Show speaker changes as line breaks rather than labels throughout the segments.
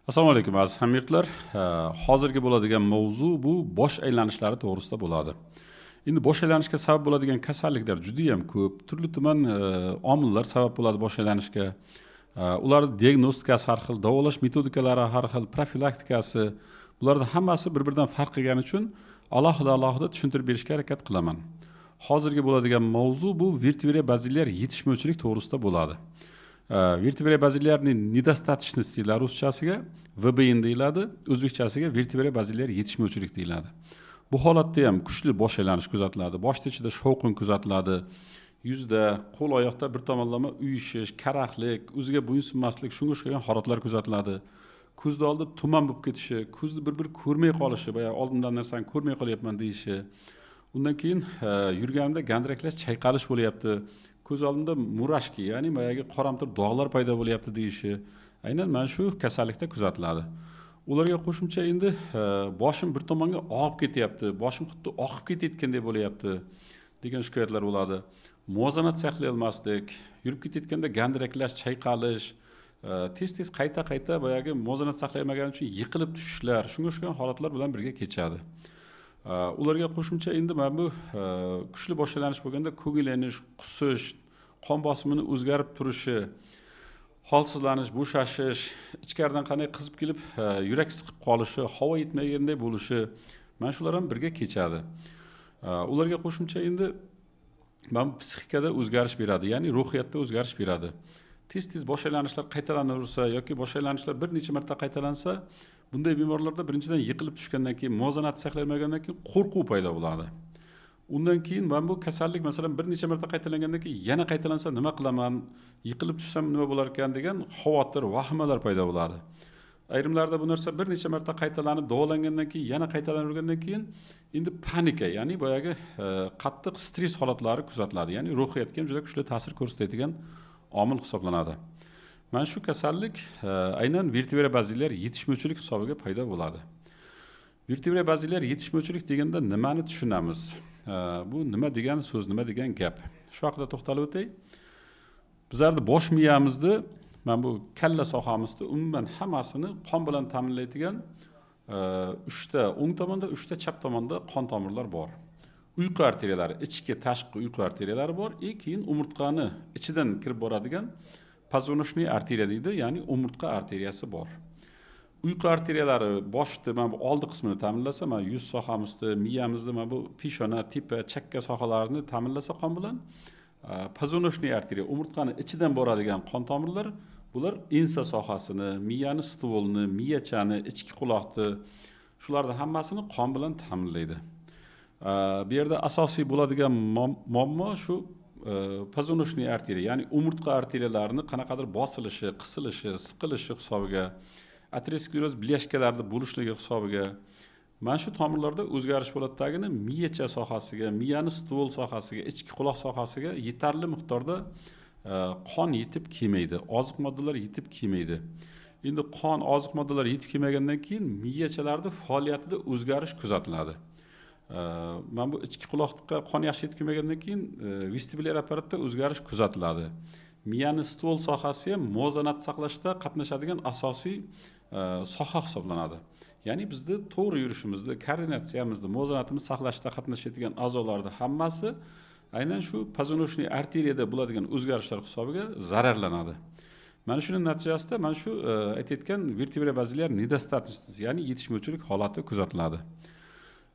Assalomu alaykum aziz hamyurtlar. Hozirgi bo'ladigan mavzu bu bosh aylanishlari to'g'risida bo'ladi. Endi bosh aylanishga sabab bo'ladigan kasalliklar juda ham ko'p. Turli-tuman omillar sabab bo'ladi bosh aylanishga. Ular diagnostikasi har xil, davolash metodikalari har xil, profilaktikasi, bularning hammasi bir-biridan farq qilgani uchun alohida tushuntirib berishga harakat qilaman. Hozirgi bo'ladigan mavzu bu vertebral bazillar yetishmovchilik to'g'risida bo'ladi. Vertebral bazillarning недостаточности ruschasiga VBN deyiladi, o'zbekchasiga vertebral bazillar yetishmovchilik deyiladi. Bu holatda ham kuchli bosh aylanish kuzatiladi. Boshda ichida shovqin kuzatiladi. Yuzda, qo'l oyoqda bir tomonlama uyushish, karaxtlik, o'ziga bo'ysunmaslik, shunga o'xshagan holatlar kuzatiladi. Ko'zda oldida tuman bo'lib ketishi, ko'zni bir ko'rmay qolishi, boya oldindan narsani ko'rmay qolyapman deyishi. Undan keyin yurganimda gandiraklash, chayqalish bo'lyapti. Ko'z oldimda murashki, ya'ni boyagi qoramtir dog'lar paydo bo'lyapti deyishi. Aynan mana shu kasallikda kuzatiladi. Ularga qo'shimcha endi boshim bir tomonga og'ib ketyapti, boshim xuddi oqib ketayotgandek bo'lyapti degan shikoyatlar bo'ladi. Muvozanat saqlay olmaslik, yurib ketayotganda gandiraklash, chayqalish, tez qayta boyagi muvozanat saqlayolmagani uchun yiqilib tushishlar, shunga o'xshagan holatlar bilan birga kechadi. Ularga qo'shimcha endi mana bu kuchli bosh aylanish bo'lganda ko'ngillanish, qusish, qon bosimini o'zgarib turishi, holsizlanish, bo'shashish, ichkaridan qanday qizib kelib yurak siqib qolishi, havo yetmaganday bo'lishi, mana shular ham birga kechadi. Ularga qo'shimcha endi mana psixikada o'zgarish beradi, ya'ni ruhiyatda o'zgarish beradi. Tez bosh aylanishlar qaytalanaversa yoki bosh aylanishlar bir necha marta qaytalansa, bunday bemorlarda birinchidan yiqilib tushgandan keyin, muvozanat saqlanmagandan keyin qo'rquv paydo bo'ladi. Undan keyin mana bu kasallik masalan bir necha marta qaytalangandan keyin yana qaytalansa nima qilaman, yiqilib tushsam nima bo'lar ekan degan xavotir, vahimalar paydo bo'ladi. Ayrimlarda bu narsa bir necha marta qaytalanib, davolangandan keyin yana qaytalanavergandan keyin endi panika, ya'ni boyagi qattiq stress holatlari kuzatiladi. Ya'ni ruhiyatga ham juda kuchli ta'sir ko'rsatadigan omil hisoblanadi. Mana shu kasallik aynan vertebral bazillar yetishmovchilik hisobiga paydo bo'ladi. Vertebral bazillar yetishmovchilik deganda nimani tushunamiz? Bu nima degan so'z, nima degan gap? Shu haqida to'xtalib o'tay. Bizlarning bosh miyamizda, mana bu kalla sohamizda umuman hammasini qon bilan ta'minlaydigan 3 ta o'ng tomonda, 3 ta chap tomonda qon tomirlar bor. Uyqu arteriyalari, ichki tashqi uyqu arteriyalari bor, keyin umurtqani ichidan kirib boradigan poзвоночный arteriya deydi, ya'ni umurtqa arteriyasi bor. Uyqu arteriyalari boshda mana bu oldi qismini ta'minlasa, mana yuz sohamizda, miyamizda mana bu peshona, tepa, chakka sohalarini ta'minlasa qon bilan, poзвоночный arteriya umurtqani ichidan boradigan qon tomirlar, bular ensa sohasini, miyani stvolni, miyachani, ichki quloqni, shularning hammasini qon bilan ta'minlaydi. Bu yerda asosiy bo'ladigan muammo shu poзвоночный arteriya, ya'ni umurtqa arteriyalarini qanaqadir bosilishi, qisilishi, siqilishi hisobiga, ateroskleroz bilyashkalarida bo'lishligi hisobiga mana shu tomirlarda o'zgarish bo'ladidagini miyacha sohasiga, miyani stvol sohasiga, ichki quloq sohasiga yetarli miqdorda qon yetib kelmaydi, oziq moddalar yetib kelmaydi. Endi qon, oziq moddalar yetib kelmagandan keyin miyachalarda faoliyatida o'zgarish kuzatiladi. Mana bu ichki quloqqa qon yaxshi yetib kelmagandan keyin vestibulyar apparatda o'zgarish kuzatiladi. Miyani stvol sohasi ham muvozanat saqlashda qatnashadigan asosiy soha hisoblanadi. Ya'ni bizda to'g'ri yurishimizda, koordinatsiyamizda, muvozanatimizni saqlashda qatnashadigan a'zolarning hammasi aynan shu poзвоночный arteriyada bo'ladigan o'zgarishlar hisobiga zararlanadi. Mana shuning natijasida mana shu aytayotgan vertebral bazillar недостаточность, ya'ni yetishmovchilik holati kuzatiladi.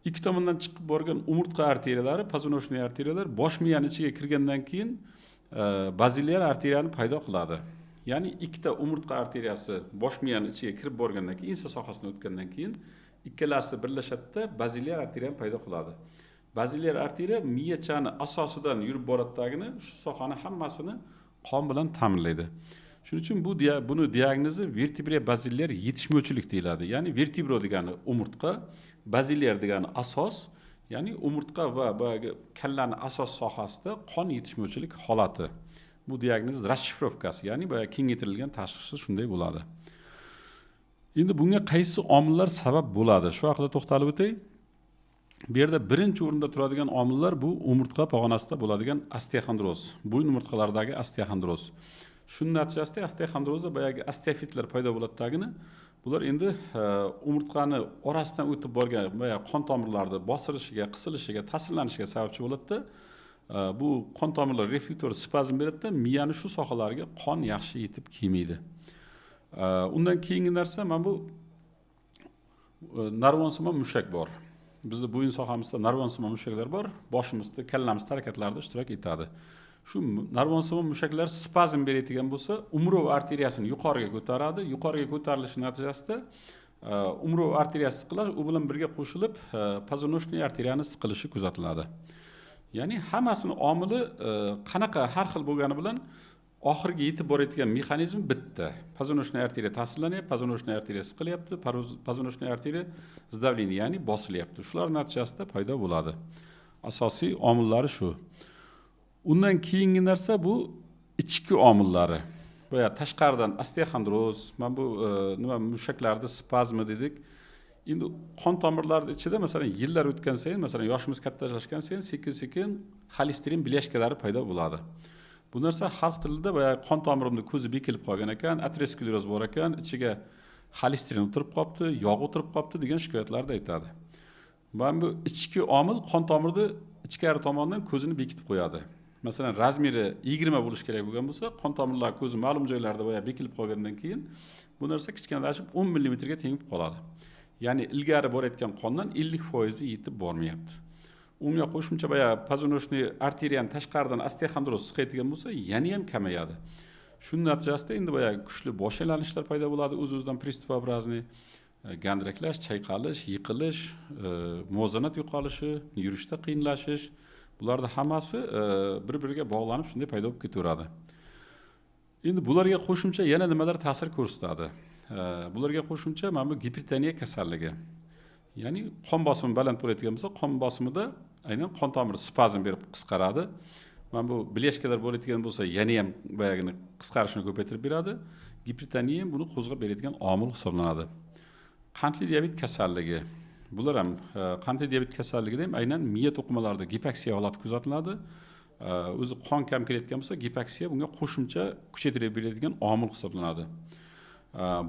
Ikki tomondan chiqib borgan umurtqa arteriyalari, poзвоночный arteriyalar bosh miyani ichiga kirgandan keyin bazillar arteriyani paydo qiladi. Ya'ni ikkita umurtqa arteriyasi bosh miyani ichiga kirib borgandan keyin, ensa sohasidan o'tgandan keyin ikkalasi birlashadida bazillar arteriyani paydo qiladi. Bazillar arteriya miyachani asosidan yurib boradidagini shu sohani hammasini qon bilan ta'minlaydi. Shuning uchun buni diagnozi vertebral bazillar yetishmovchilik deyiladi. Ya'ni vertebro degani umurtqa, bazillar degani asos, ya'ni umurtqa va kallaning asos sohasida qon yetishmovchilik holati. Bu diagnoz расшифровкасы, ya'ni kengaytirilgan tashxisi shunday bo'ladi. Endi bunga qaysi omillar sabab bo'ladi? Shu haqida to'xtalib o'tay. Bu yerda birinchi o'rinda turadigan omillar bu umurtqa pog'onasida bo'ladigan osteoxondroz, bo'yin umurtqalaridagi osteoxondroz. Shuning natijasida osteoxondrozda boyagi osteofitlar paydo bo'ladidagini, Bular endi umurtqani orasidan o'tib borgan va qon tomirlarida bosilishiga, qisilishiga, ta'sirlanishiga sababchi bo'ladida, bu qon tomirlar reflektor spazm beradida, miyani shu sohalarga qon yaxshi yetib kelmaydi. Undan keyingi narsa mana bu narvonsimon mushak bor. Bizda bo'yin sohamizda narvonsimon mushaklar bor, boshimizda, kallamizda harakatlarda ishtirok etadi. Shu narvonsimon mushaklar spazm beradigan bo'lsa, umrov arteriyasini yuqoriga ko'taradi. Yuqoriga ko'tarilishi natijasida umrov arteriyasi siqiladi, u bilan birga qo'shilib pozonochniy arteriyani siqilishi kuzatiladi. Ya'ni hammasini omili qanaqa har xil bo'lgani bilan oxirgi yetib boradigan mexanizm bitta. Pozonochniy arteriya ta'sirlanyapti, pozonochniy arteriya siqilyapti, pozonochniy arteriya sdavleniya, ya'ni bosilyapti. Shular natijasida paydo bo'ladi. Asosiy omillari shu. Undan keyingi narsa bu ichki omillari. Boya tashqaridan osteoxondroz, mana bu nima mushaklarda spazmi dedik. Endi qon tomirlarida ichida masalan yillar o'tgan sayin, masalan yoshimiz kattalashgan sayin sekin-sekin xolesterin bilyashkalari paydo bo'ladi. Bu narsa xalq tilida boya qon tomirimni ko'zi bekilib qolgan ekan, ateroskleroz bor ekan, ichiga xolesterin o'tirib qolibdi, yog' o'tirib qolibdi degan shikoyatlarni aytadi. Mana bu ichki omil qon tomirni ichkari tomondan ko'zini bekitib qo'yadi. Masalan, razmeri 20 bo'lish kerak bo'lgan bo'lsa, qon tomirlar ko'zi ma'lum joylarda boya bekilib qolgandan keyin bu narsa kichkinalashib 10 mm ga tengib qoladi. Ya'ni ilgari borayotgan qondan 50% yetib bormayapti. Unga qo'shimcha boya pozonochniy arteriyani tashqaridan osteoxondroz siqayotgan bo'lsa, yana ham kamayadi. Shuning natijasida endi boya kuchli bosh aylanishlar paydo bo'ladi, o'z-o'zidan pristupobrazniy, gandraklash, chayqalish, yiqilish, muvozanat yo'qolishi, yurishda qiyinlashish, bularda hammasi bir-biriga bog'lanib shunday paydo bo'lib ketaveradi. Endi bularga qo'shimcha yana nimalar ta'sir ko'rsatadi? Bularga qo'shimcha mana bu gipertoniya kasalligi. Ya'ni qon bosimi baland bo'ladigan bo'lsa, qon bosimida aynan qon tomiri spazm berib qisqaradi. Mana bu bilyashkalar bo'ladigan bo'lsa, yana ham boyagini qisqarishini ko'paytirib beradi. Gipertoniya ham buni qo'zg'ab beradigan omil hisoblanadi. Qandli diabet kasalligi. Bular ham qandli diabet kasalligida ham aynan miya to'qimalarida gipoksiya holati kuzatiladi. O'zi qon kam kelayotgan bo'lsa, gipoksiya bunga qo'shimcha kuch yetirib beradigan omil hisoblanadi.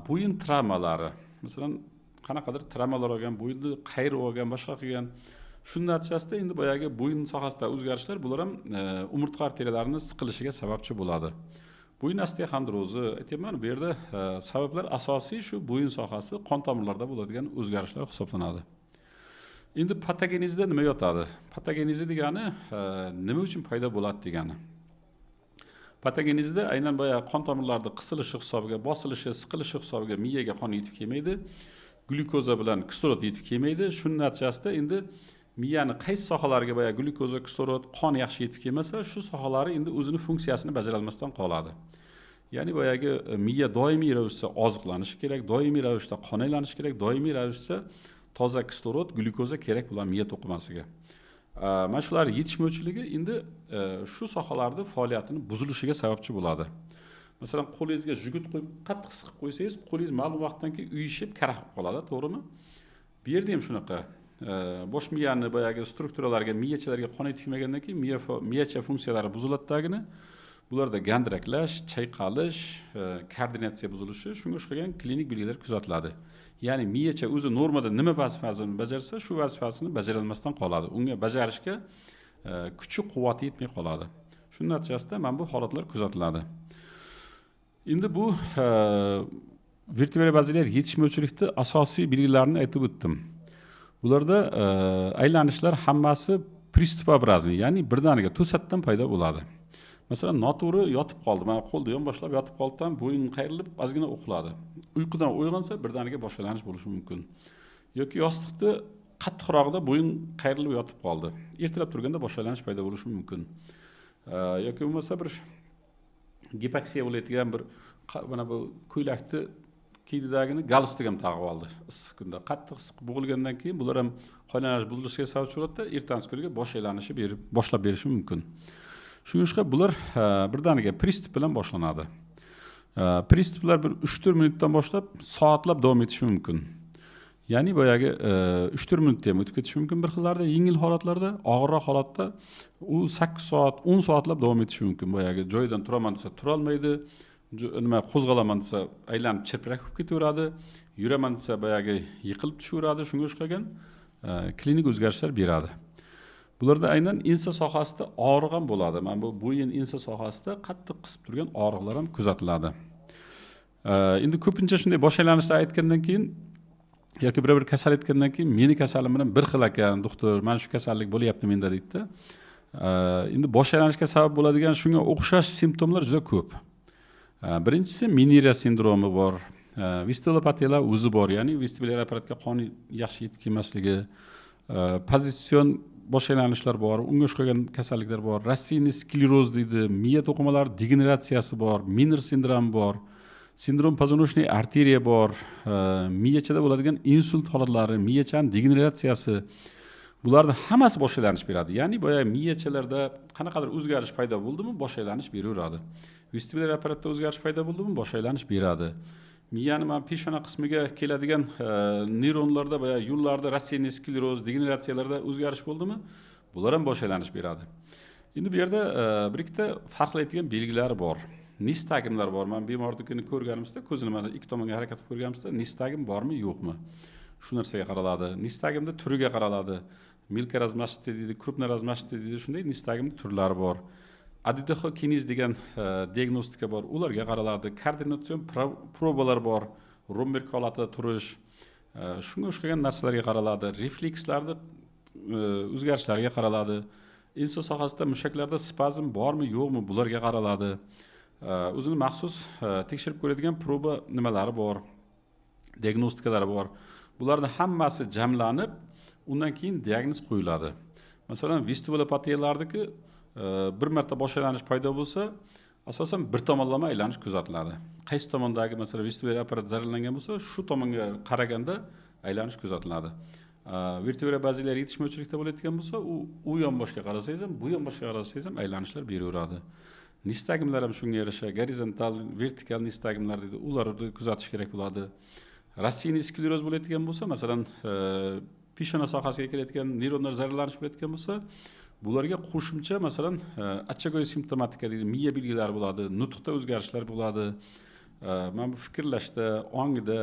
Bo'yin travmalari, masalan, qanaqadir travmalar olgan, bo'yinni qayirib olgan, boshqa qilgan, shu natijasida endi boyagi bo'yin sohasida o'zgarishlar, bular ham umurtqa arteriyalarining siqilishiga sababchi bo'ladi. Bo'yin osteoxondrozi, aytayman, bu yerda sabablar asosiy shu bo'yin sohasi, qon tomirlarida bo'ladigan o'zgarishlar hisoblanadi. Endi patogenezda nima yotadi? Patogenezi degani nima uchun paydo bo'ladi degani. Patogenezda aynan boya qon tomirlarida qisilishi hisobiga, bosilishi, siqilishi hisobiga miyaga qon yetib kelmaydi. Glyukoza bilan kislorod yetib kelmaydi. Shuning natijasida endi miyani qaysi sohalariga boya glyukoza, kislorod, qon yaxshi yetib kelmasa, shu sohalari endi o'zini funksiyasini bajara olmasdan qoladi. Ya'ni boyagi miya doimiy ravishda oziqlanishi kerak, doimiy ravishda qon aylanishi kerak, doimiy ravishda toza kislorod, glyukoza kerak bo'ladi miya to'qimasiga. Mana shular yetishmovchiligi endi shu sohalarda faoliyatini buzilishiga sababchi bo'ladi. Masalan, qo'lingizga jugut qo'yib qattiq siqib qo'ysangiz, qo'lingiz ma'lum vaqtdan keyin uyishib, karaxt qoladi, to'g'rimi? Bu yerda ham shunaqa. Bosh miyani boyagi strukturalarga, miyachalarga qon yetib kelmagandan keyin miyacha funksiyalari buziladidagini. Bularda gandraklash, chayqalish, koordinatsiya buzilishi, shunga o'xshagan klinik belgilar kuzatiladi. Ya'ni miyacha o'zi normada nima vazifasini bajarsa, shu vazifasini bajara olmasdan qoladi. Unga bajarishga kuchi, quvvati yetmay qoladi. Shuning natijasida mana bu holatlar kuzatiladi. Endi bu vertebral bazalar yetishmovchilikda asosiy belgilarini aytib o'tdim. Bularda aylanishlar hammasi pristupobrazniy, ya'ni birdaniga to'satdan paydo bo'ladi. Masalan, noto'g'ri yotib qoldi, mana qo'lni yonboshlab yotib qoldidan bo'yin qayrilib, ozgina uxladi. Uyqudan uyg'onsa birdaniga bosh aylanish bo'lishi mumkin. Yoki yostiqda qattiqrog'ida bo'yin qayrilib yotib qoldi. Ertalab turganda bosh aylanish paydo bo'lishi mumkin. Yoki bo'lmasa bir gipoksiya bo'layotgan bir mana bu ko'ylakni kiydidagini galstuk ham tag'ib oldi. Issiq kunda qattiq issiq bo'g'ilgandan keyin bular ham qaylanish buzilishiga sababchi bo'ladi-da, ertangi kunga bosh aylanishi boshlab berishi mumkin. Shuning uchun bular birdaniga pristup bilan boshlanadi. Pristuplar bir 3-4 minutdan boshlab soatlab davom etishi mumkin. Ya'ni boyagi 3-4 minutda ham o'tib ketishi mumkin bir xillarda, yengil holatlarda, og'irroq holatda u 8 soat, 10 soatlab davom etishi mumkin. Boyagi joyidan turaman desa tura olmaydi, nima qo'zg'alaman desa aylanib chirpirak bo'lib ketaveradi, yuraman desa boyagi yiqilib tushaveradi. Shunga o'xshagan klinik o'zgarishlar beradi. Bularda aynan insa sohasida og'riq ham bo'ladi. Mana bu bo'yin insa sohasida qattiq qisib turgan og'riqlar ham kuzatiladi. Endi ko'pincha shunday bosh aylanishlar aytgandan keyin yoki bir kasal aytgandan keyin meni kasalim bilan bir xil ekan, doktor, mana shu kasallik bo'lyapti menda deydi-da. Endi bosh aylanishga sabab bo'ladigan shunga o'xshash simptomlar juda ko'p. Birinchisi meniriya sindromi bor. Vestibulopatiyalar o'zi bor, ya'ni vestibulyar apparatga qon yaxshi yetib kelmasligi, pozitsion bosh aylanishlar bor, unga o'xshagan kasalliklar bor. Rassiyniy skleroz deydi, miya to'qimalari degeneratsiyasi bor, Miner sindromi bor, sindrom pozonochniy arteriya bor, miyachada bo'ladigan insult holatlari, miyachani degeneratsiyasi, bularni hammasi bosh aylanish beradi. Ya'ni boya miyachalarda qanaqadir o'zgarish paydo bo'ldimi, bosh aylanish beraveradi. Vestibulyar apparatda o'zgarish paydo bo'ldimi, bosh aylanish beradi. Miyani mana peshona qismiga keladigan neyronlarda boya yo'llarda rassiyniy skleroz, degeneratsiyalarda o'zgarish bo'ldimi, bular ham bosh aylanish beradi. Endi bu yerda bir ikkita farqlaydigan belgilari bor. Nistagmlar bor. Men bemornikini ko'rganimizda, ko'zini mana ikki tomonga harakat qilib ko'rganimizda nistagm bormi, yo'qmi? Shu narsaga qaraladi. Nistagmda turiga qaraladi. Milka razmashitdi deydi, krupna razmashitdi deydi, shunday nistagm turlari bor. Adenokinez degan diagnostika bor, ularga qaraladi. Koordinatsion probalar bor, Romberg holatida turish, shunga o'xshagan narsalarga qaraladi. Reflekslarni o'zgarishlariga qaraladi. Insa sohasida mushaklarda spazm bormi, yo'qmi, bularga qaraladi. O'zini maxsus tekshirib ko'radigan proba nimalari bor, diagnostikalari bor. Bularning hammasi jamlanib, undan keyin diagnoz qo'yiladi. Masalan, vestibulopatiyalardagi bir marta bosh aylanish paydo bo'lsa, asosan bir tomonlama aylanish kuzatiladi. Qaysi tomondagi masalan vestibulyar apparat zararlangan bo'lsa, shu tomonga qaraganda aylanish kuzatiladi. Vertebra bazalari yetishmovchilikda bo'layotgan bo'lsa, u yonboshga qarasangiz ham, bu yonboshga qarasangiz ham aylanishlar beraveradi. Nistagmlar ham shunga yarasha, gorizontal, vertikal nistagmlar deydi, ularni kuzatish kerak bo'ladi. Rassiyniy skleroz bo'layotgan bo'lsa, masalan, peshona sohasiga kelayotgan neyronlar zararlanish bo'layotgan bo'lsa, bularga qo'shimcha masalan ochchago'y simptomatika deydi, miya belgilari bo'ladi, nutqda o'zgarishlar bo'ladi, mana bu fikrlashda, ongida,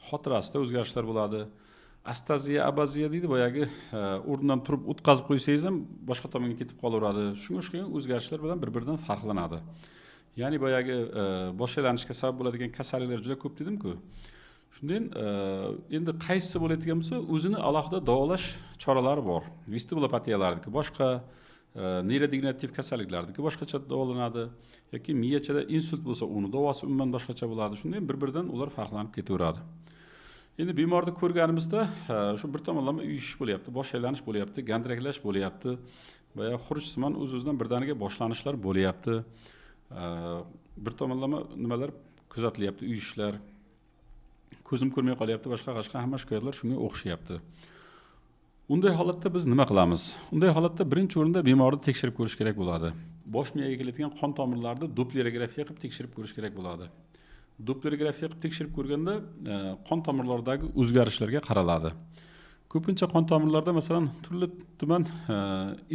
xotirasida o'zgarishlar bo'ladi. Astaziya, abaziya deydi, boyagi o'rnidan turib o'tkazib qo'ysangiz ham boshqa tomonga ketib qolaveradi. Shunga o'xshagan o'zgarishlar bilan bir-biridan farqlanadi. Ya'ni boyagi bosh aylanishga sabab bo'ladigan kasalliklar juda ko'p dedim-ku. Shundan endi qaysi bo'layotgan bo'lsa, o'zini alohida davolash choralari bor. Vestibulopatiyalardagi boshqa, neyrodegenerativ kasalliklardagi boshqacha davolanadi yoki miyachada insult bo'lsa, uni davosi umuman boshqacha bo'ladi. Shundan bir-biridan ular farqlanib ketaveradi. Endi bemorni ko'rganimizda shu bir tomonlama uyushish bo'lyapti, bosh aylanish bo'lyapti, gandraklash bo'lyapti, boya xurujsimon o'z-o'zidan birdaniga boshlanishlar bo'lyapti. Bir tomonlama nimalar kuzatilyapti, uyushishlar. Ko'zim ko'rmay qolyapti, boshqa hamma shikoyatlar shunga o'xshayapti. Unday holatda biz nima qilamiz? Unday holatda birinchi o'rinda bemorni tekshirib ko'rish kerak bo'ladi. Bosh miyaga keladigan qon tomirlarini dopplerografiya qilib tekshirib ko'rish kerak bo'ladi. Dopplerografiya qilib tekshirib ko'rganda qon tomirlaridagi o'zgarishlarga qaraladi. Ko'pincha qon tomirlarda masalan turli tuman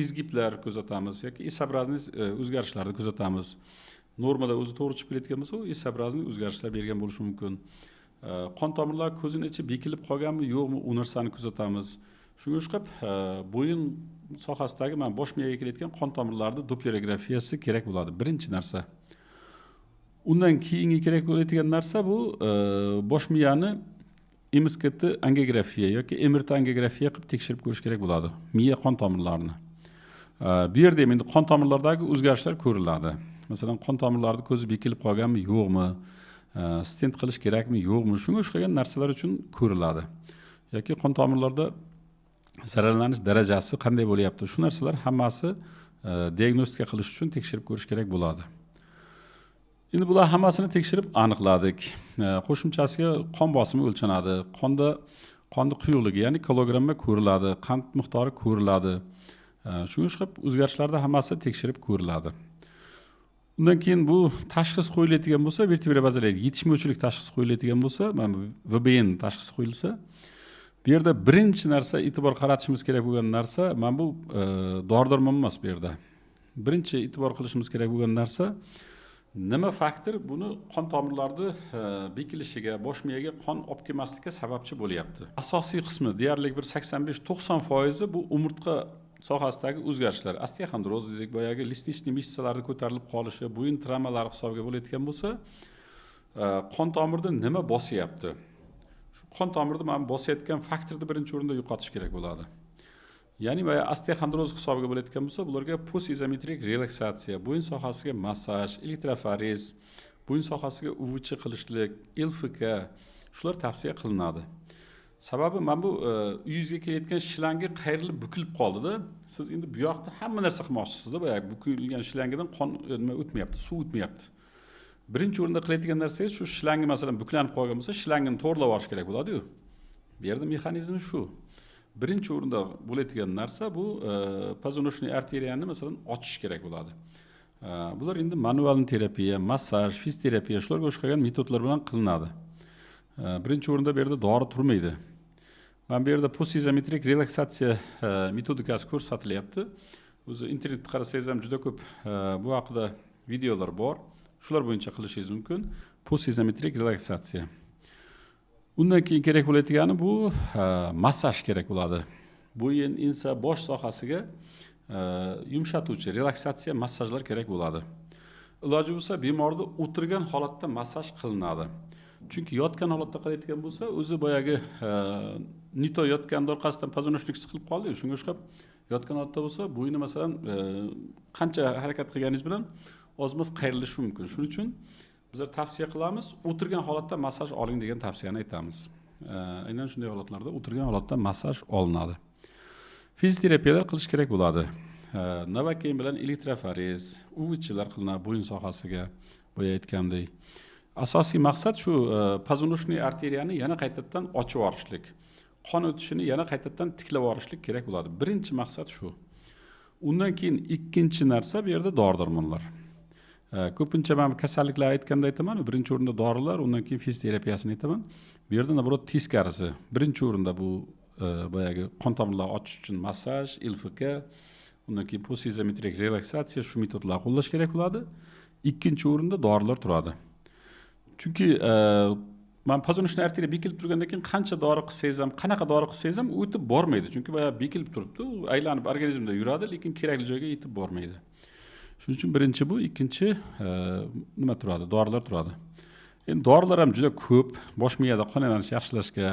izgiblar kuzatamiz yoki isabrazniy o'zgarishlarni kuzatamiz. Normada o'zi to'g'ri chiqib kelayotgan bo'lsa, u isabrazniy o'zgarishlar bergan bo'lishi mumkin. Qon tomirlar ko'zning ichi bekilib qolganmi, yo'qmi, u narsani kuzatamiz. Shunga o'xshab bo'yin sohasidagi mana bosh miyaga kelayotgan qon tomirlarida dopplerografiyasi kerak bo'ladi. Birinchi narsa. Undan keyingi kerak bo'ladigan narsa bu bosh miyani MSKT angiografiya yoki MRT angiografiya qilib tekshirib ko'rish kerak bo'ladi. Miya qon tomirlarini. Bu yerda endi qon tomirlaridagi o'zgarishlar ko'riladi. Masalan, qon tomirlarida ko'zi bekilib qolganmi, yo'qmi, stent qilish kerakmi, yo'qmi, shunga o'xshagan narsalar uchun ko'riladi. Yoki qon tomirlarida zararlanish darajasi qanday bo'lyapti, shu narsalar hammasi diagnostika qilish uchun tekshirib ko'rish kerak bo'ladi. Endi bular hammasini tekshirib aniqladik. Qo'shimchasiga qon bosimi o'lchanadi, qonni quyuqligi, ya'ni kilogramma ko'riladi, qand miqdori ko'riladi. Shunga o'xshab o'zgarishlarda hammasi tekshirib ko'riladi. Undan keyin bu tashxis qo'yiladigan bo'lsa, vertebra bazalari yetishmovchilik tashxisi qo'yiladigan bo'lsa, mana VBN tashxisi qo'yilsa, bu yerda birinchi narsa e'tibor qaratishimiz kerak bo'lgan narsa, mana bu dori-darmon emas bu yerda. Birinchi e'tibor qilishimiz kerak bo'lgan narsa Nima faktor buni qon tomirlarida bekilishiga, bosh miyaga qon olib kelmaslikka sababchi bo'lyapti? Asosiy qismi deyarli bir 85-90% bu umurtqa sohasidagi o'zgarishlar. Osteoxondroz dedik, boyagi listnichniy mishsalarning ko'tarilib qolishi, bo'yin travmalari hisobiga bo'layotgan bo'lsa, qon tomirda nima bosyapti? Shu qon tomirda mana bosayotgan faktorni birinchi o'rinda yo'qotish kerak bo'ladi. Ya'ni osteoxondroz hisobiga bo'layotgan bo'lsa, bularga post-izometrik relaksatsiya, bo'yin sohasiga massaj, elektroforez, bo'yin sohasiga UVC qilishlik, LFK shular tavsiya qilinadi. Sababi mana bu uyingizga kelayotgan shlangi qayrilib bukilib qoldi-da. Siz endi bu yoqda hamma narsa qilmoqchisizda, boyagi bukilgan shlangidan qon nima o'tmayapti, suv o'tmayapti. Birinchi o'rinda qiladigan narsangiz shu shlangi masalan buklanib qolgan bo'lsa, shlangini to'g'rilab olish kerak bo'ladi-yu. Bu yerda mexanizmi shu. Birinchi o'rinda bo'ladigan narsa bu pozonoshniy arteriyani masalan ochish kerak bo'ladi. Bular endi manual terapiya, massaj, fizioterapiya shularga o'xshagan metodlar bilan qilinadi. Birinchi o'rinda bu yerda dori turmaydi. Mana bu yerda post-izometrik relaksatsiya metodikasi ko'rsatilyapti. O'zi internetda qarasangiz ham juda ko'p bu haqida videolar bor. Shular bo'yicha qilishingiz mumkin. Post-izometrik relaksatsiya. Undan keyin kerak bo'layotgani bu massaj kerak bo'ladi. Bo'yin, ensa, bosh sohasiga yumshatuvchi relaksatsiya massajlar kerak bo'ladi. Iloji bo'lsa bemorni o'tirgan holatda massaj qilinadi. Chunki yotgan holatda qilayotgan bo'lsa, o'zi boyagi nito yotgan orqasidan pozonoshnik siqilib qoldi-yu, shunga o'xshab yotgan holatda bo'lsa, bo'yni masalan qancha harakat qilganingiz bilan ozmoz qayrilishi mumkin. Shuning uchun bizlar tavsiya qilamiz, o'tirgan holatda massaj oling degan tavsiyani aytamiz. Aynan shunday holatlarda o'tirgan holatda massaj olinadi. Fizioterapiyalar qilish kerak bo'ladi. Novokein bilan elektroforez, UVC'lar qilinadi bo'yin sohasiga, boya aytgandek. Asosiy maqsad shu pozonoshniy arteriyani yana qaytadan ochib yorishlik. Qon o'tishini yana qaytadan tiklab yorishlik kerak bo'ladi. Birinchi maqsad shu. Undan keyin ikkinchi narsa bu yerda dori-darmonlar. Ko'pincha men kasalliklar aytganda aytaman, birinchi o'rinda dorilar, undan keyin fizioterapiyasini aytaman. Bu yerda naborot teskarisi. Birinchi o'rinda bu boyagi qon tomirlarni ochish uchun massaj, LFK, undan keyin post-izometrik relaksatsiya shu metodlarni qo'llash kerak bo'ladi. Ikkinchi o'rinda dorilar turadi. Chunki men pozonoshniy arteriya bekilib turgandan keyin qancha dori qilsangiz ham, qanaqa dori qilsangiz ham o'tib bormaydi. Chunki boya bekilib turibdi, u aylanib organizmda yuradi, lekin kerakli joyga yetib bormaydi. Shuning uchun birinchi bu, ikkinchi nima turadi? Dorilar turadi. Endi dorilar ham juda ko'p, bosh miyada qon aylanishini yaxshilashga,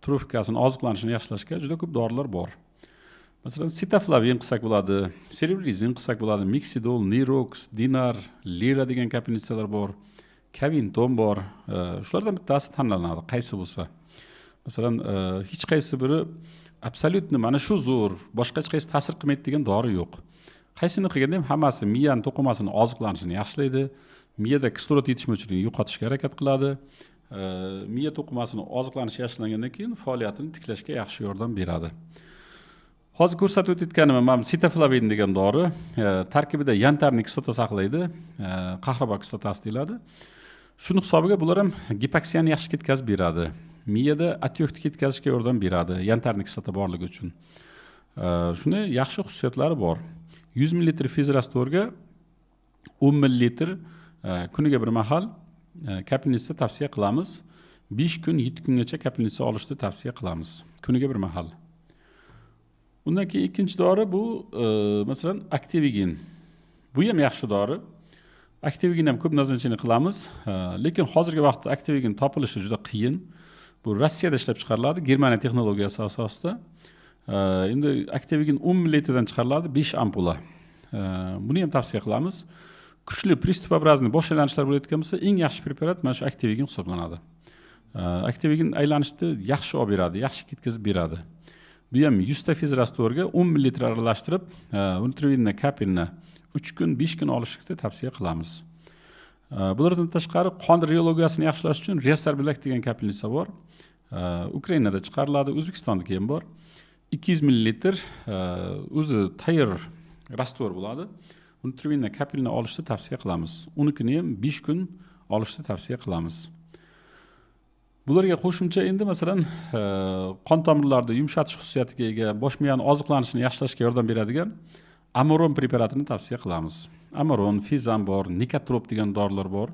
trofikasini, oziqlanishini yaxshilashga juda ko'p dorilar bor. Masalan, sitoflavin qilsak bo'ladi, cerebrizin qilsak bo'ladi, mixidol, nirox, dinar, lira degan kapelnitsalar bor. Kavinton bor. Shulardan bittasi tanlanadi, qaysi bo'lsa. Masalan, hech qaysi biri absolyutni mana shu zo'r, boshqa hech qaysi ta'sir qilmaydi degan dori yo'q. Qaysini qilganda ham hammasi miyani to'qimasini oziqlanishini yaxshilaydi, miyada kislorod yetishmovchiligini yo'qotishga harakat qiladi. Miya to'qimasini oziqlanishi yaxshilangandan keyin faoliyatini tiklashga yaxshi yordam beradi. Hozir ko'rsatib o'tganim mana sitoflavin degan dori tarkibida yantarni kislota saqlaydi, qahrabo kislotasi deyiladi. Shuni hisobiga bular ham gipoksiyani yaxshi ketkazib beradi. Miyada atiyokni ketkazishga yordam beradi, yantarni kislota borligi uchun. Shuni yaxshi xususiyatlari bor. 100 ml fizrastorga 10 ml kuniga bir mahal kapelnitsa tavsiya qilamiz. 5 kun, 7 kungacha kapelnitsa olishni tavsiya qilamiz. Kuniga bir mahal. Undan keyin ikkinchi dori bu masalan Activigin. Bu ham yaxshi dori. Activigin ham ko'p nazarchini qilamiz, lekin hozirgi vaqtda Activigin topilishi juda qiyin. Bu Rossiyada ishlab chiqariladi, Germaniya texnologiyasi asosida. Endi Activigin 10 ml dan chiqariladi, 5 ampula. Buni ham tavsiya qilamiz. Kuchli pristupobrazniy bosh aylanishlar bo'layotgan bo'lsa, eng yaxshi preparat mana shu Activigin hisoblanadi. Activigin aylanishni yaxshi olib beradi, yaxshi ketkazib beradi. Bu ham 100 ta fizrastorga 10 ml aralashtirib, ultravinni kapelni 3 kun, 5 kun olishni tavsiya qilamiz. Bulardan tashqari qon radiologiyasini yaxshilash uchun Resorbilak degan kapelnitsa bor. Ukrainada chiqariladi, O'zbekistonda ham bor. 200 ml o'zi tayyor rastvor bo'ladi. Ultravinni kapelni olishni tavsiya qilamiz. Unikini ham 5 kun olishni tavsiya qilamiz. Bularga qo'shimcha endi masalan qon tomirlarida yumshatish xususiyatiga ega, bosh miyani oziqlanishini yaxshilashga yordam beradigan Amoron preparatini tavsiya qilamiz. Amaron, Fizan bor, Nikatrop degan dorilar bor.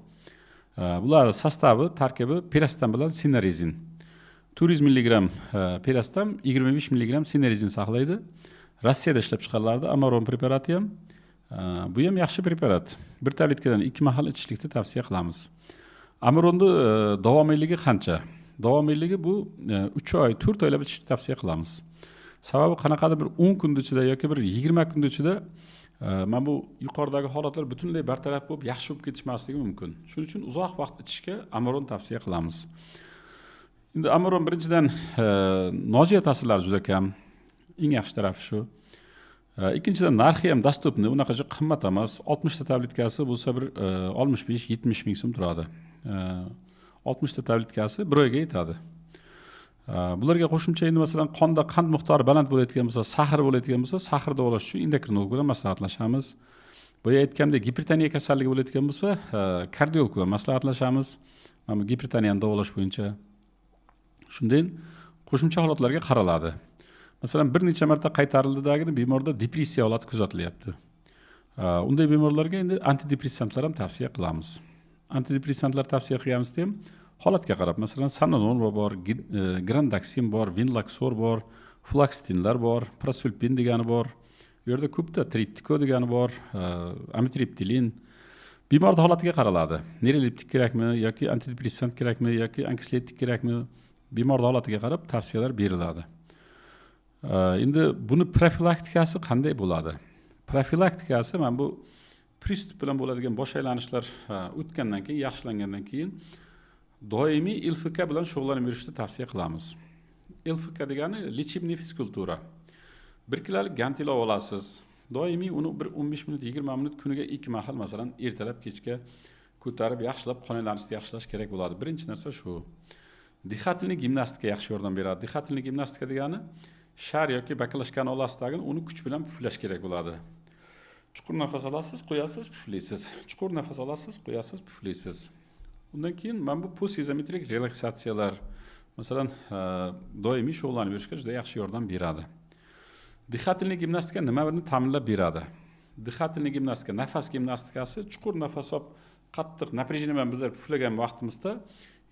Bular sostavi, tarkibi pirastam bilan sinerezin. 400 milligram pirastam, 25 milligram sinerezin saqlaydi. Rossiyada ishlab chiqariladi Amaron preparati ham. Bu ham yaxshi preparat. Bir tabletkadan 2 mahal ichishlikni tavsiya qilamiz. Amaronni davomiyligi qancha? Davomiyligi bu 3 oy, 4 oylab ichishni tavsiya qilamiz. Sababi qanaqadir bir 10 kun ichida yoki bir 20 kun ichida mana bu yuqoridagi holatlar butunlay bartaraf bo'lib, yaxshi bo'lib ketishmasligi mumkin. Shuning uchun uzoq vaqt ichishga Amaron tavsiya qilamiz. Endi Amaron birinchidan nojo'ya ta'sirlari juda kam. Eng yaxshi tarafi shu. Ikkinchidan narxi ham dostupni, unaqa qimmat emas. 60 ta tabletkasi bo'lsa bir 65-70 ming so'm turadi. 60 ta tabletkasi 1 oyga yetadi. Bularga qo'shimcha endi masalan qonda qand miqdori baland bo'layotgan bo'lsa, sahr bo'layotgan bo'lsa, sahr davolash uchun endokrinolog bilan maslahatlashamiz. Boya aytgandek, gipertoniya kasalligi bo'layotgan bo'lsa, kardiolog bilan maslahatlashamiz. Mana bu gipertoniyani davolash bo'yicha. Shundan qo'shimcha holatlarga qaraladi. Masalan, bir necha marta qaytarildidagi bemorda depressiya holati kuzatilyapti. Unday bemorlarga endi antidepressantlar ham tavsiya qilamiz. Antidepressantlar tavsiya qilganimizda ham holatga qarab, masalan, Sanonol bor, Grandaksin bor, Vinlaxor bor, Fluoxetinlar bor, Prasulpin degani bor. Bu yerda ko'pda Tritiko degani bor, amitriptilin. Bemorning holatiga qaraladi. Neyroleptik kerakmi yoki antidepressant kerakmi yoki anksiolittik kerakmi? Bemorning holatiga qarab tavsiyalar beriladi. Endi buni profilaktikasi qanday bo'ladi? Profilaktikasi mana bu pristup bilan bo'ladigan bosh aylanishlar o'tgandan keyin, yaxshilangandan keyin doimiy LFK bilan shug'ullanib yurishni tavsiya qilamiz. LFK degani lechebniy fizkultura. 1 kilolik gantilov olasiz. Doimiy uni bir 15 minut, 20 minut kuniga 2 mahal masalan ertalab kechga ko'tarib yaxshilab qon aylanishni yaxshilash kerak bo'ladi. Birinchi narsa shu. Dixatilniy gimnastika yaxshi yordam beradi. Dixatilniy gimnastika degani shar yoki baklashkani olasidagi uni kuch bilan puflash kerak bo'ladi. Chuqur nafas olasiz, qo'yasiz, puflaysiz. Chuqur nafas olasiz, qo'yasiz, puflaysiz. Undan keyin mana bu post-izometrik relaksatsiyalar, masalan, doimiy shug'ullanib yurishga juda yaxshi yordam beradi. Dixatilniy gimnastika nimani ta'minlab beradi? Dixatilniy gimnastika, nafas gimnastikasi, chuqur nafas olib, qattiq напряжение bilan bizlar puflagan vaqtimizda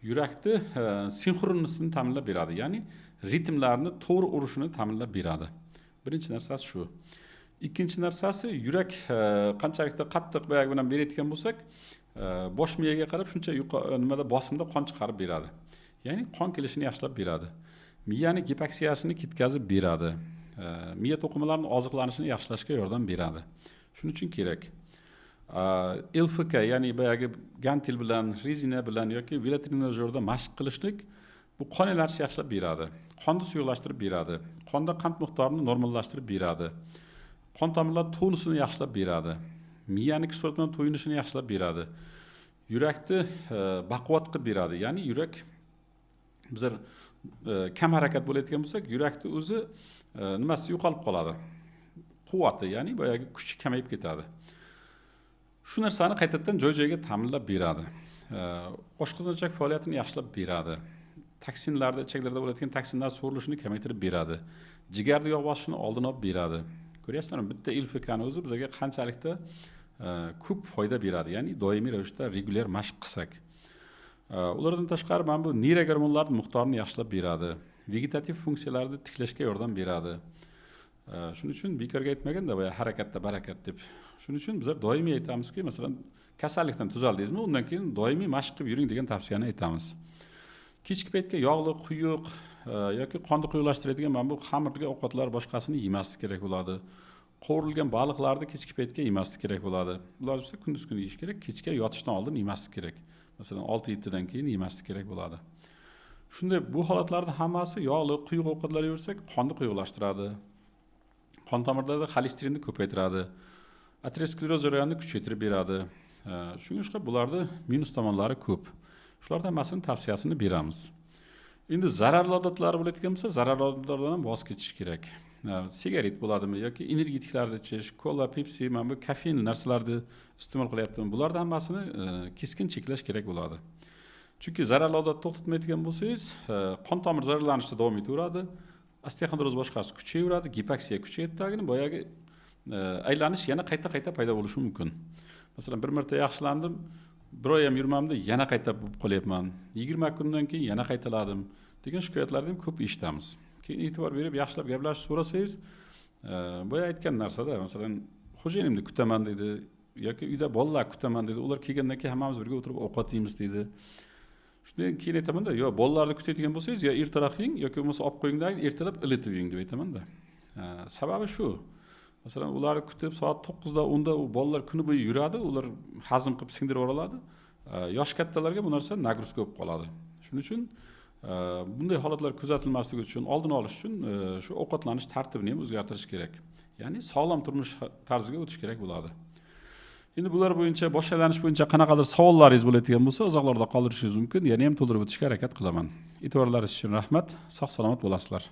yurakni sinxronnisini ta'minlab beradi. Ya'ni ritmlarni to'g'ri urishini ta'minlab beradi. Birinchi narsasi shu. Ikkinchi narsasi yurak qanchalik qattiq boyagi bilan berayotgan bo'lsak, bosh miyaga qarab shuncha nimada bosimda qon chiqarib beradi. Ya'ni qon kelishini yaxshilab beradi. Miyani gipoksiyasini ketkazib beradi. Miya to'qimalarining oziqlanishini yaxshilashga yordam beradi. Shuning uchun kerak. LFK ya'ni boyagi gantil bilan, rezina bilan yoki velotrenajyorda mashq qilishlik bu qon aylanishini yaxshilab beradi. Qonni suyuqlashtirib beradi. Qonda qand miqdorini normallashtirib beradi. Qon tomirlar tonusini yaxshilab beradi. Miyani kislorod bilan to'yinishini yaxshilab beradi. Yurakni baquvvat qilib beradi. Ya'ni yurak bizlar kam harakat bo'layotgan bo'lsak, yurakni o'zi nimasi yo'qolib qoladi. Quvvati, ya'ni boyagi kuchi kamayib ketadi. Shu narsani qaytadan joy-joyiga ta'minlab beradi. Oshqozonchak faoliyatini yaxshilab beradi. Toksinlarda, ichaklarda bo'ladigan toksinlar so'rilishini kamaytirib beradi. Jigarda yog' bosishini oldini olib beradi. Ko'ryapsizlarmi? Bitta LFKni o'zi bizga qanchalikda ko'p foyda beradi. Ya'ni doimiy ravishda regular mashq qilsak. Ulardan tashqari mana bu neyrogormonlarning miqdorini yaxshilab beradi. Vegetativ funksiyalarni tiklashga yordam beradi. Shuning uchun bekorga aytmaganda boya harakatda barakat deb. Shuning uchun bizlar doimiy aytamizki, masalan, kasallikdan tuzaldingizmi, undan keyin doimiy mashq qilib yuring degan tavsiyani aytamiz. Kechki paytga yog'li, quyuq yoki qonni quyuqlashtiradigan mana bu xamirli ovqatlar boshqasini yemaslik kerak bo'ladi. Qovurilgan baliqlarni kechki paytga yemaslik kerak bo'ladi. Ular esa kunduz kuni yeyish kerak, kechga yotishdan oldin yemaslik kerak. Masalan, 6-7 dan keyin yemaslik kerak bo'ladi. Shunday bu holatlarning hammasi yog'li, quyuq ovqatlar yesak, qonni quyuqlashtiradi. Qon tomirlarida xolesterinni ko'paytiradi. Ateroskleroz jarayonini kuchaytirib beradi. Shunga o'xshab bularda minus tomonlari ko'p. Shulardan hammasini tavsiyasini beramiz. Endi zararli odatlari bo'layotgan bo'lsa, zararli odatlardan ham voz kechish kerak. Sigaret bo'ladimi yoki energetiklarni ichish, kola, Pepsi, mana bu kofein narsalarni iste'mol qilyaptimi? Bulardan hammasini keskin cheklash kerak bo'ladi. Chunki zararli odatni to'xtatmaydigan bo'lsangiz, qon tomir zararlanishda davom etaveradi. Osteoxondroz boshqasi kuchayaveradi, gipoksiya kuchayadi, boyagi aylanish yana qayta paydo bo'lishi mumkin. Masalan, bir marta yaxshilandim, bir oy ham yurmamda yana qayta bo'lib qolyapman. 20 kundan keyin yana qaytaladim degan shikoyatlarni ham ko'p eshitamiz. Keyin e'tibor berib yaxshilab gaplashib so'rasangiz, boya aytgan narsada, masalan, xo'jayinimni kutaman dedi yoki uyda bolalar kutaman dedi. Ular kelgandan keyin hammamiz birga o'tirib ovqat yeymiz dedi. Shundan keyin aytamanda, yo bolalarni kutadigan bo'lsangiz, yo ertaroq yeng yoki bo'lmasa olib qo'yingda ertalab ilitib yeng deb aytamanda. Sababi shu. Masalan, ularni kutib soat 9da 10da u bolalar kuni bo'yi yuradi, ular hazm qilib singdirib oladi. Yosh kattalarga bu narsa nagruzka bo'lib qoladi. Shuning uchun bunday holatlar kuzatilmasligi uchun, oldini olish uchun shu ovqatlanish tartibini ham o'zgartirish kerak. Ya'ni sog'lom turmush tarziga o'tish kerak bo'ladi. Endi bular bo'yicha, bosh aylanish bo'yicha qanaqadir savollaringiz bo'ladigan bo'lsa, uzoqlarda qoldirishingiz mumkin. Yana ham to'ldirib o'tishga harakat qilaman. E'tiborlaringiz uchun rahmat. Sog' salomat bo'lasizlar.